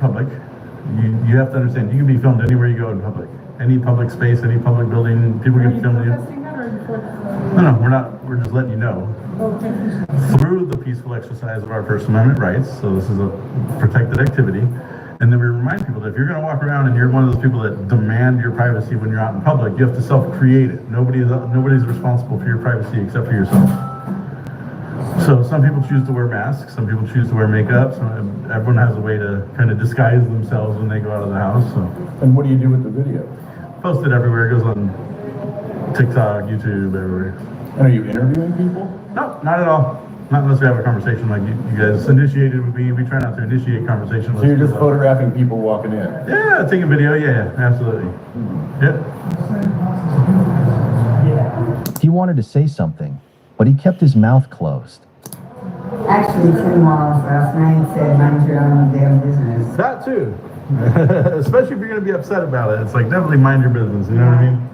public. You have to understand, you can be filmed anywhere you go in public. Any public space, any public building, people can film you. No, we're not. We're just letting you know. Through the peaceful exercise of our First Amendment rights, so this is a protected activity, and then we remind people that if you're going to walk around and you're one of those people that demand your privacy when you're out in public, you have to self-create it. Nobody's responsible for your privacy except for yourself. So some people choose to wear masks, some people choose to wear makeup, everyone has a way to kind of disguise themselves when they go out of the house. So. And what do you do with the video? Post it everywhere, it goes on TikTok, YouTube, everywhere. And are you interviewing people? No, not at all. Not unless we have a conversation like you guys initiated with me. We try not to initiate conversations. So you're just photographing people walking in? Yeah, taking video, yeah, absolutely. Yep. He wanted to say something, but he kept his mouth closed. Actually, Tim Wallace last night said, mind your own damn business. That too. Especially if you're going to be upset about it. It's like, definitely mind your business, you know what I mean?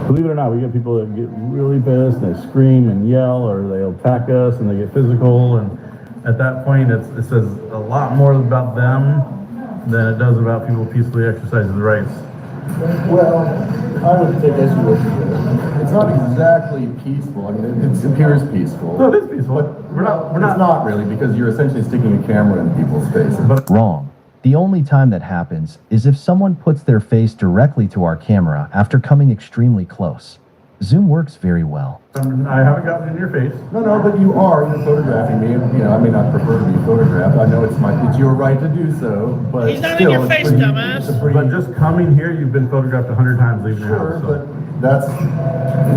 Believe it or not, we get people that get really pissed, they scream and yell, or they'll attack us and they get physical, and at that point it says a lot more about them than it does about people peacefully exercising their rights. Well, I would take issue with it. It's not exactly peaceful. I mean, it appears peaceful. No, it is peaceful. But it's not really, because you're essentially sticking a camera in people's faces. Wrong. The only time that happens is if someone puts their face directly to our camera after coming extremely close. Zoom works very well. I haven't gotten in your face. No, but you're photographing me. I may not prefer to be photographed. I know it's your right to do so, but He's not still, in your face, dumbass. But just coming here, you've been photographed 100 times leaving your house. Sure, but that's,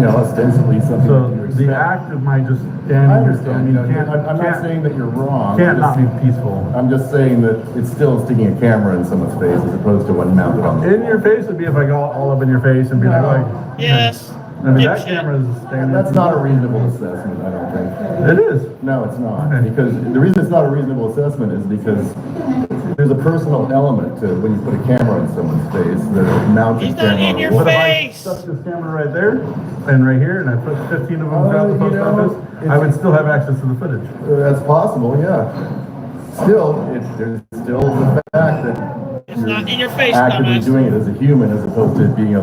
ostensibly something that you expect. The act of my just standing I understand. here, I'm not saying that you're wrong. Can't not be peaceful. I'm just saying that it's still sticking a camera in someone's face as opposed to one mounted on the In your face would be if I go all up in your face and be like, Yes. I mean, that Dipshit. camera is standing. That's not a reasonable assessment, I don't think. It is. No, it's not. Okay. Because the reason it's not a reasonable assessment is because there's a personal element to when you put a camera in someone's face. There's a mounted He's camera. not in on your the wall. What if I face. stuck this camera right there and right here and I put 15 of them throughout the post office, I would still have access to the footage. That's possible, yeah. Still, there's still the fact that It's not in your face, actively dumbass. doing it as a human as opposed to it being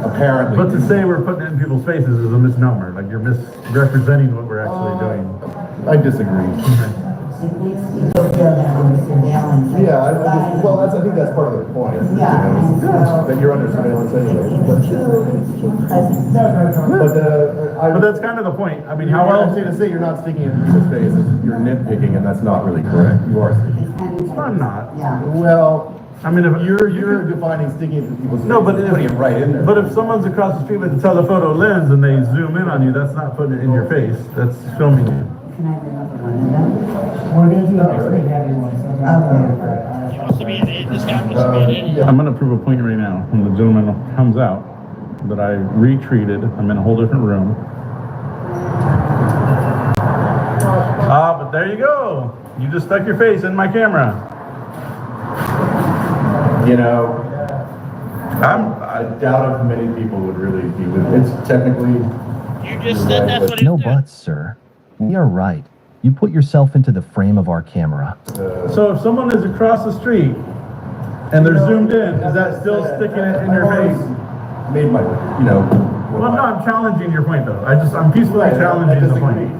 apparently. But to say we're putting it in people's faces is a misnomer. Like, you're misrepresenting what we're actually doing. I disagree. It makes people feel that under surveillance. Yeah, I think that's part of the point. Yeah, and so- That you're under surveillance anyway. But But that's kind of the point. I mean, how how else else? to say you're not sticking it in people's faces? You're nitpicking, and that's not really correct. You are sticking. I'm not. Yeah. Well, I mean, if you're defining sticking it in people's faces. No, but putting it right in there. But if someone's across the street with a telephoto lens and they zoom in on you, that's not putting it in your face. That's filming you. Can I have another one of them? We're gonna do that next week, everyone. So Okay. He wants to be an idiot. This guy wants to be an idiot. I'm gonna prove a point right now. When the gentleman comes out, that I retreated. I'm in a whole different room. But there you go. You just stuck your face in my camera. I doubt if many people would really be with it. It's technically. You just said that's what he No did. buts, sir. We are right. You put yourself into the frame of our camera. So if someone is across the street and they're zoomed in, is that still sticking it in your face? Made my, Well, no, I'm challenging your point though. I'm peacefully Right, I challenging the disagree. point.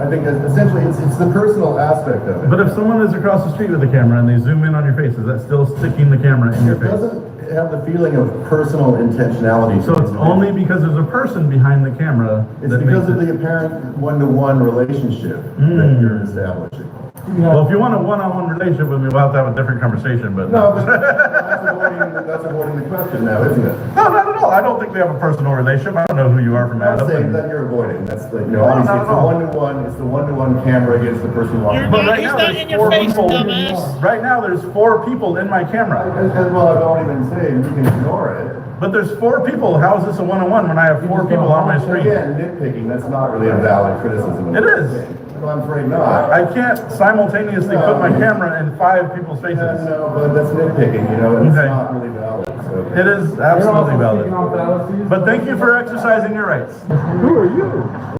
I think that essentially it's the personal aspect of it. But if someone is across the street with a camera and they zoom in on your face, is that still sticking the camera in your It face? doesn't have the feeling of personal intentionality. So it's only because there's a person behind the camera It's that because makes of it. the apparent one-to-one relationship that you're establishing. Well, if you want a one-on-one relationship with me, we'll have to have a different conversation, but. No, but that's avoiding the question now, isn't it? No, not at all. I don't think we have a personal relationship. I don't know who you are from I'm Adam. saying and- that you're avoiding. That's the, obviously not it's at the all. one-to-one, it's the one-to-one camera against the person walking. You're But not- right he's now, not there's in your 4 face, people. dumbass. Right now, there's 4 people in my camera. Well, I've already been saying, you can ignore it. But there's 4 people. How is this a one-on-one when I have 4 people on my screen? Again, nitpicking, that's not really a valid criticism. It is. Well, I'm afraid not. I can't simultaneously put my camera in 5 people's faces. No, but that's nitpicking, and it's Okay. not really valid. So It is absolutely valid. But thank you for exercising your rights. Who are you?